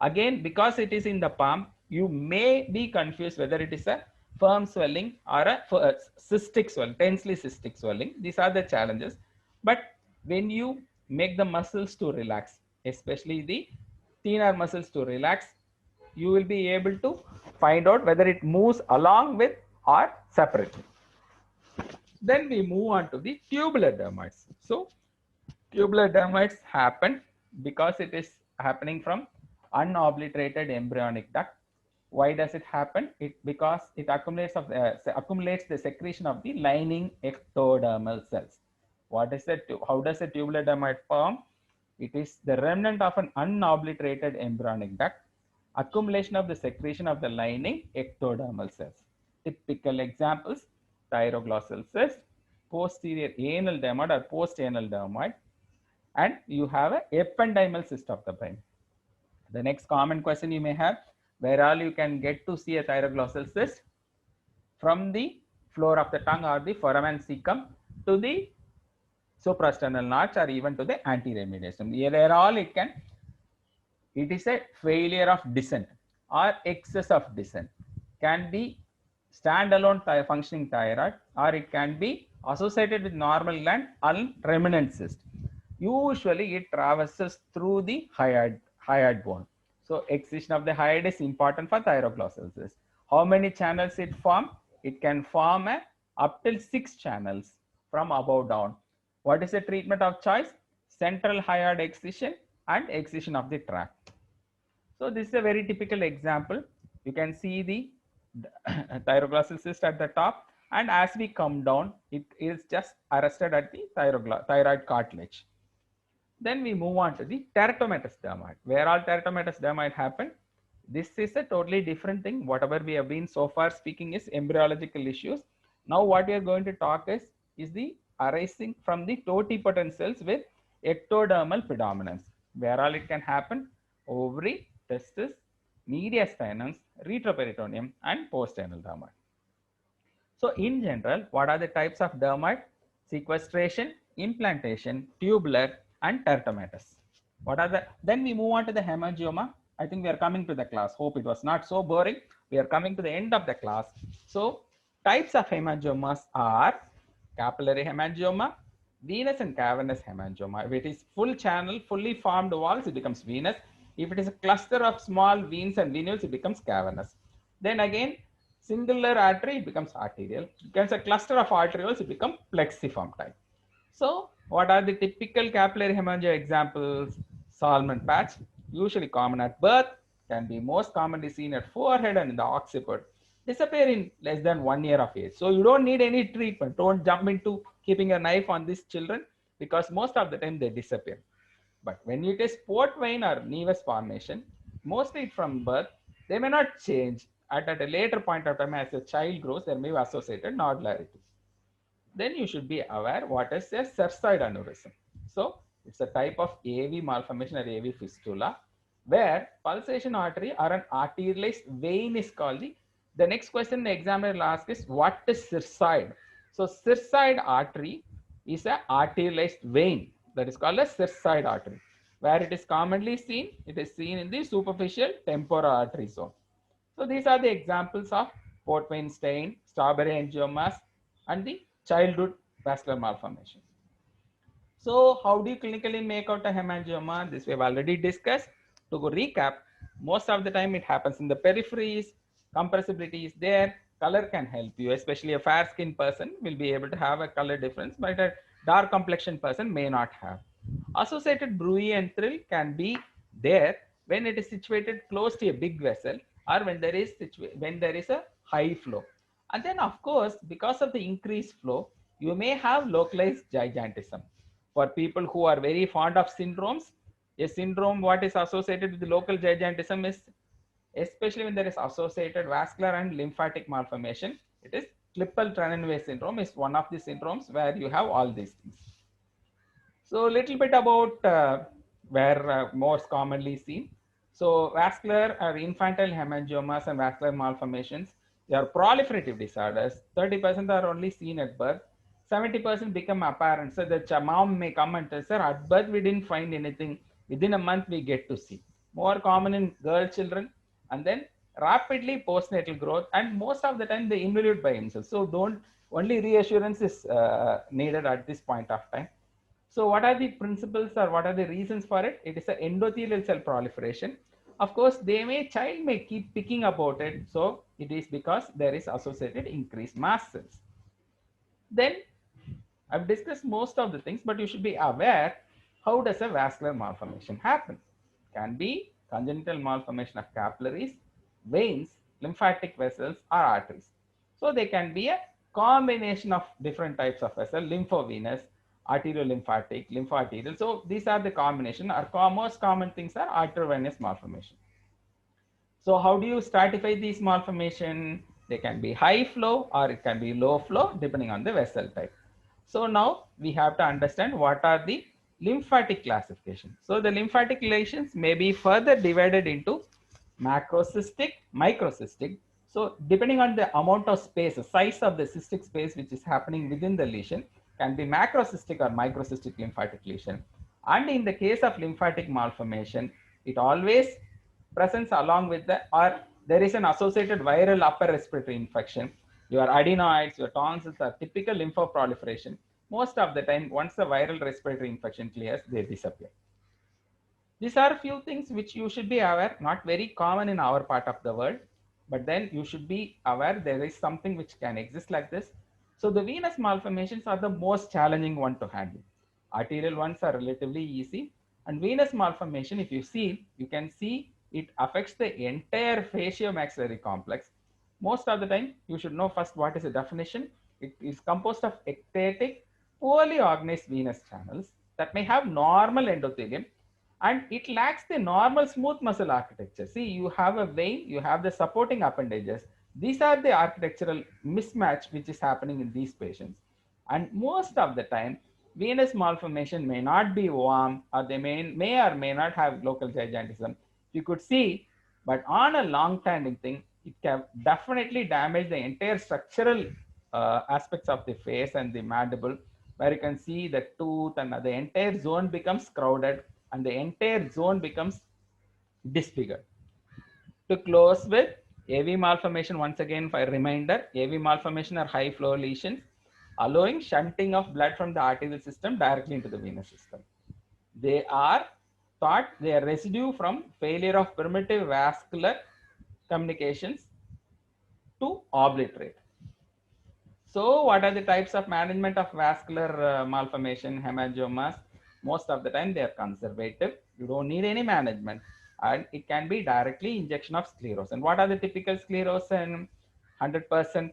Again, because it is in the palm, you may be confused whether it is a firm swelling or a cystic swelling, tensely cystic swelling. These are the challenges. But when you make the muscles to relax, especially the thinner muscles to relax, you will be able to find out whether it moves along with or separately. Then we move on to the tubular dermoids. So tubular dermoids happen because it is happening from unobliterated embryonic duct. Why does it happen? Because it accumulates the secretion of the lining ectodermal cells. What is that? How does a tubular dermoid form? It is the remnant of an unobliterated embryonic duct, accumulation of the secretion of the lining ectodermal cells. Typical examples: thyroglossal cyst, posterior anal dermoid or post-anal dermoid, and you have a ependymal cyst of the brain. The next common question you may have, where all you can get to see a thyroglossal cyst? From the floor of the tongue or the foramen cecum to the suprasternal notch or even to the anterior mediastinum. Here all it is a failure of descent or excess of descent. Can be standalone functioning thyroid, or it can be associated with normal gland and remnant cyst. Usually it traverses through the hyoid bone. So excision of the hyoid is important for thyroglossal cyst. How many channels it form? It can form up till 6 channels from above down. What is the treatment of choice? Central hyoid excision and excision of the tract. So this is a very typical example. You can see the thyroglossal cyst at the top, and as we come down, it is just arrested at the thyroid cartilage. Then we move on to the teratomatous dermoid. Where all teratomatous dermoid happen? This is a totally different thing. Whatever we have been so far speaking is embryological issues. Now what we are going to talk is the arising from the totipotent cells with ectodermal predominance. Where all it can happen? Ovary, testis, mediastinum, retroperitoneum, and postanal dermoid. So in general, what are the types of dermoid? Sequestration, implantation, tubular, and teratomatous. What are the? Then we move on to the hemangioma. I think we are coming to the class. Hope it was not so boring. We are coming to the end of the class. So types of hemangiomas are capillary hemangioma, venous and cavernous hemangioma. If it is full channel, fully formed walls, it becomes venous. If it is a cluster of small veins and venules, it becomes cavernous. Then again, singular artery, it becomes arterial. It becomes a cluster of arterioles, it becomes plexiform type. So what are the typical capillary hemangioma examples? Salmon patch, usually common at birth, can be most commonly seen at forehead and in the occiput, disappear in less than 1 year of age. So you don't need any treatment. Don't jump into keeping a knife on these children because most of the time they disappear. But when it is port vein or nevus formation, mostly from birth, they may not change. At a later point of time, as a child grows, there may be associated nodularity. Then you should be aware what is a cercoid aneurysm. So it's a type of AV malformation or AV fistula where pulsation artery or an arterialized vein is called the next question the examiner will ask is what is cercoid? So cercoid artery is a arterialized vein that is called a cercoid artery. Where it is commonly seen, it is seen in the superficial temporal artery zone. So these are the examples of port vein stain, strawberry angiomas, and the childhood vascular malformation. So how do you clinically make out a hemangioma? This we have already discussed. To go recap, most of the time it happens in the peripheries, compressibility is there, color can help you, especially a fair skinned person will be able to have a color difference, but a dark complexion person may not have. Associated bruit and thrill can be there when it is situated close to a big vessel or when there is a high flow. And then of course, because of the increased flow, you may have localized gigantism. For people who are very fond of syndromes, a syndrome what is associated with the local gigantism is, especially when there is associated vascular and lymphatic malformation, it is Klippel-Trenaunay syndrome is one of the syndromes where you have all these things. So a little bit about where most commonly seen. So vascular or infantile hemangiomas and vascular malformations, they are proliferative disorders. 30% are only seen at birth. 70% become apparent. So the mom may come and tell, sir, at birth we didn't find anything. Within a month we get to see. More common in girl children, and then rapidly postnatal growth, and most of the time they involute by themselves. So don't, only reassurance is needed at this point of time. So what are the principles or what are the reasons for it? It is an endothelial cell proliferation. Of course, child may keep picking about it. So it is because there is associated increased mast cells. Then I've discussed most of the things, but you should be aware how does a vascular malformation happen. Can be congenital malformation of capillaries, veins, lymphatic vessels, or arteries. So they can be a combination of different types of vessel, lymphovenous, arteriolymphatic, lympharterial. So these are the combination. Our most common things are arteriovenous malformation. So how do you stratify these malformation? They can be high flow or it can be low flow depending on the vessel type. So now we have to understand what are the lymphatic classification. So the lymphatic lesions may be further divided into macrocystic, microcystic. So depending on the amount of space, the size of the cystic space which is happening within the lesion can be macrocystic or microcystic lymphatic lesion. And in the case of lymphatic malformation, it always presents along with the, or there is an associated viral upper respiratory infection. Your adenoids, your tonsils are typical lymphoproliferation. Most of the time, once the viral respiratory infection clears, they disappear. These are a few things which you should be aware, not very common in our part of the world, but then you should be aware there is something which can exist like this. So the venous malformations are the most challenging one to handle. Arterial ones are relatively easy, and venous malformation, if you see, you can see it affects the entire facial-maxillary complex. Most of the time, you should know first what is the definition. It is composed of ectatic, poorly organized venous channels that may have normal endothelium, and it lacks the normal smooth muscle architecture. See, you have a vein, you have the supporting appendages. These are the architectural mismatch which is happening in these patients. And most of the time, venous malformation may not be warm, or they may or may not have local gigantism. You could see, but on a long-standing thing, it can definitely damage the entire structural aspects of the face and the mandible, where you can see the tooth and the entire zone becomes crowded and the entire zone becomes disfigured. To close with AV malformation, once again for a reminder, AV malformation are high flow lesions allowing shunting of blood from the arterial system directly into the venous system. They are thought they are residue from failure of primitive vascular communications to obliterate. So what are the types of management of vascular malformation, hemangiomas? Most of the time they are conservative. You don't need any management. and it can be directly injection of sclerosin. What are the typical sclerosin? 100%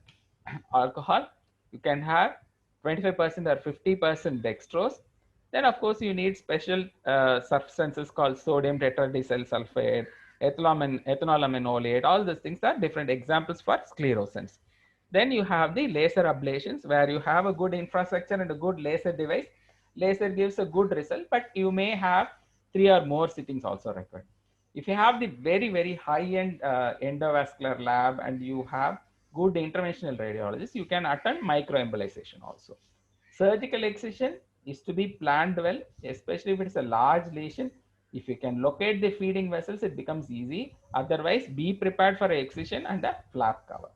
alcohol. You can have 25% or 50% dextrose. Then of course you need special substances called sodium tetradecyl sulfate, ethanolaminoate. All these things are different examples for sclerosins. Then you have the laser ablations where you have a good infrastructure and a good laser device. Laser gives a good result, but you may have 3 or more sittings also required. If you have the very high-end endovascular lab and you have good interventional radiologists, you can attend microembolization also. Surgical excision is to be planned well, especially if it's a large lesion. If you can locate the feeding vessels, it becomes easy. Otherwise, be prepared for excision and a flap cover.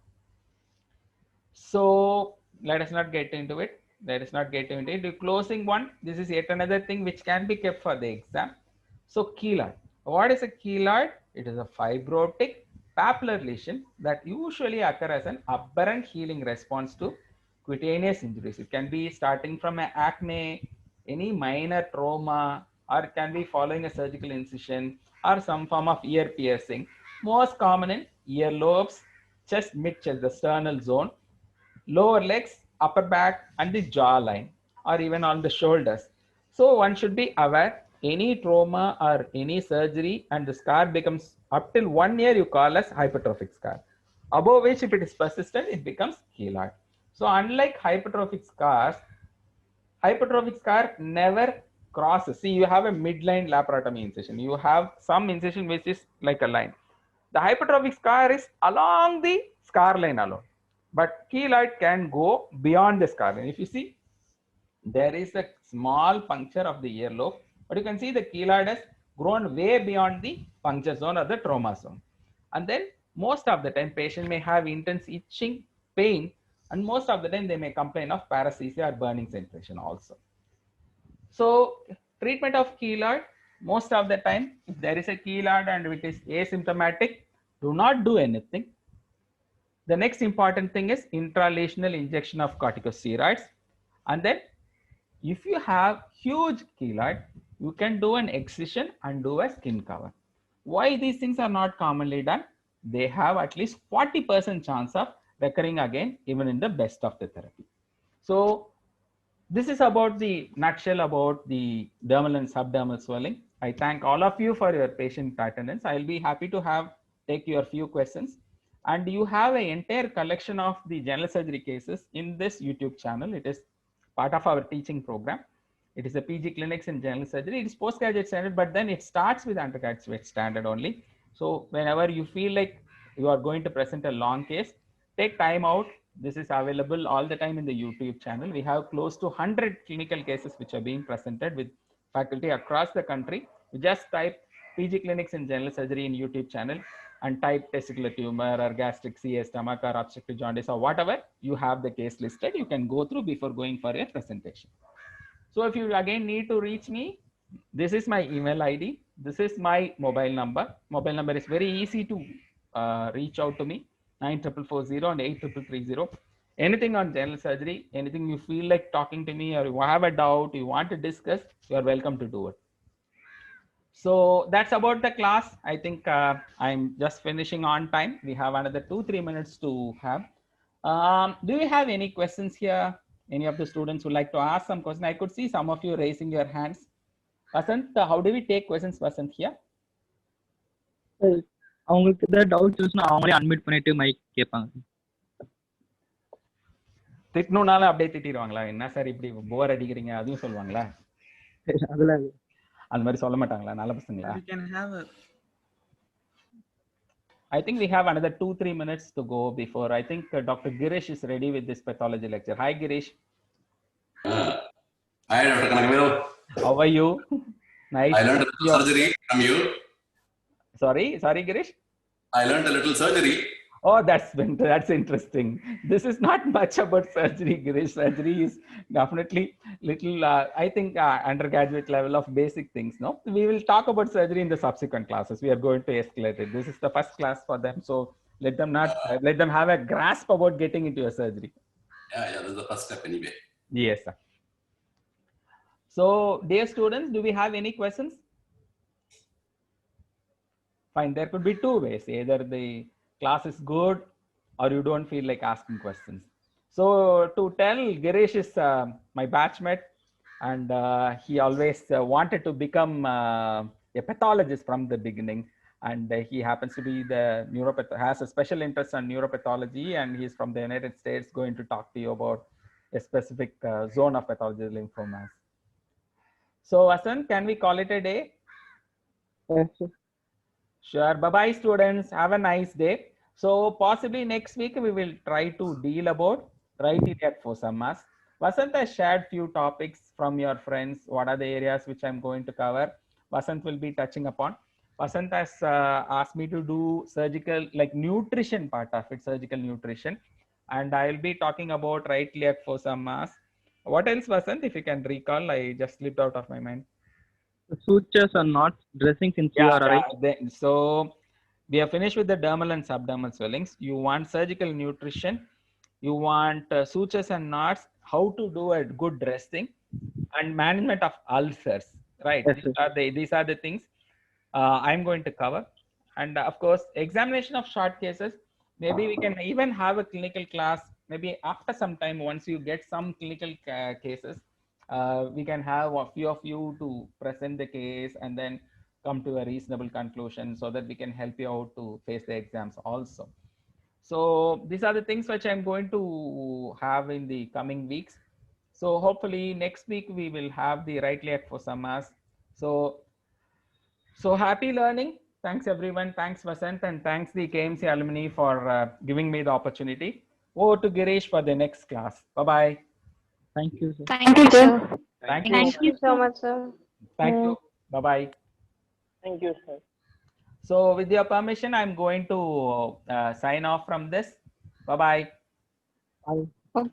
So let us not get into it. Let us not get into it. The closing one, this is yet another thing which can be kept for the exam. So keloid. What is a keloid? It is a fibrotic papillary lesion that usually occur as an aberrant healing response to cutaneous injuries. It can be starting from an acne, any minor trauma, or it can be following a surgical incision or some form of ear piercing. Most common in earlobes, chest, mid-chest, the sternal zone, lower legs, upper back, and the jawline, or even on the shoulders. So one should be aware any trauma or any surgery and the scar becomes up till 1 year you call as hypertrophic scar. Above which if it is persistent, it becomes keloid. So unlike hypertrophic scar never crosses. See, you have a midline laparotomy incision. You have some incision which is like a line. The hypertrophic scar is along the scar line alone, but keloid can go beyond the scar line. If you see, there is a small puncture of the earlobe, but you can see the keloid has grown way beyond the puncture zone or the trauma zone. And then most of the time, patient may have intense itching, pain, and most of the time they may complain of paresthesia or burning sensation also. So treatment of keloid, most of the time, if there is a keloid and it is asymptomatic, do not do anything. The next important thing is intralesional injection of corticosteroids. And then if you have huge keloid, you can do an excision and do a skin cover. Why these things are not commonly done? They have at least 40% chance of recurring again, even in the best of the therapy. So this is about the nutshell about the dermal and subdermal swelling. I thank all of you for your patient attendance. I'll be happy to take your few questions. And you have an entire collection of the general surgery cases in this YouTube channel. It is part of our teaching program. It is a PG clinics in general surgery. It is postgraduate standard, but then it starts with undergraduate standard only. So whenever you feel like you are going to present a long case, take time out. This is available all the time in the YouTube channel. We have close to 100 clinical cases which are being presented with faculty across the country. You just type PG clinics in general surgery in YouTube channel and type testicular tumor or gastric CS, stomach or obstructive jaundice or whatever, you have the case listed. You can go through before going for a presentation. So if you again need to reach me, this is my email ID. This is my mobile number. Mobile number is very easy to reach out to me, 9440 and 8330. Anything on general surgery, anything you feel like talking to me or you have a doubt, you want to discuss, you are welcome to do it. So that's about the class. I think I'm just finishing on time. We have another 2-3 minutes to have. Do you have any questions here? Any of the students would like to ask some questions? I could see some of you raising your hands. Vasant, how do we take questions, Vasant, here? அவங்களுக்கு ஏதாவது doubt இருந்துச்சுன்னா அவங்களே admit பண்ணிட்டு mic கேட்பாங்க. திட்டணும்னாலும் அப்படியே திட்டிடுவாங்களா? என்ன sir இப்படி போர் அடிக்கிறீங்க அதுவும் சொல்லுவாங்களா? அதெல்லாம் அந்த மாதிரி சொல்ல மாட்டாங்களா? நல்ல பசங்களா? I think we have another 2-3 minutes to go before I think Dr. Girish is ready with this pathology lecture. Hi, Girish. Hi, Dr. Kanagaveru. How are you? Nice. I learned a little surgery from you. Sorry, Girish. I learned a little surgery. Oh, that's interesting. This is not much about surgery, Girish. Surgery is definitely little, I think, undergraduate level of basic things. No, we will talk about surgery in the subsequent classes. We are going to escalate it. This is the first class for them, so let them have a grasp about getting into a surgery. Yeah, that's the first step anyway. Yes, sir. So, dear students, do we have any questions? fine. There could be two ways. Either the class is good or you don't feel like asking questions. So to tell, Girish is my batchmate, and he always wanted to become a pathologist from the beginning. And he happens to be the has a special interest on neuropathology, and he's from the United States, going to talk to you about a specific zone of pathology, lymphomas. So Asan, can we call it a day? Yes, sir. Sure. Bye-bye, students. Have a nice day. So possibly next week we will try to deal about right iliac fossa. Vasant has shared few topics from your friends. What are the areas which I'm going to cover? Vasant will be touching upon. Vasant has asked me to do surgical, like nutrition part of it, surgical nutrition. And I'll be talking about right iliac fossa. What else, Vasant, if you can recall? I just slipped out of my mind. The sutures are not dressing since you are right. So we are finished with the dermal and subdermal swellings. You want surgical nutrition. You want sutures and knots, how to do a good dressing, and management of ulcers. Right. Yes, These are the things I'm going to cover. And of course, examination of short cases. Maybe we can even have a clinical class. Maybe after some time, once you get some clinical cases, we can have a few of you to present the case and then come to a reasonable conclusion, so that we can help you out to face the exams also. So these are the things which I'm going to have in the coming weeks. So hopefully next week we will have the right iliac fossa. So happy learning. Thanks everyone. Thanks Vasant, and thanks the KMC alumni for giving me the opportunity. Over to Girish for the next class. Bye-bye. Thank you, sir. Thank you, sir. Thank you. Thank you so much, sir. Thank you. Bye-bye. Thank you, sir. So with your permission, I'm going to sign off from this. Bye-bye. Bye.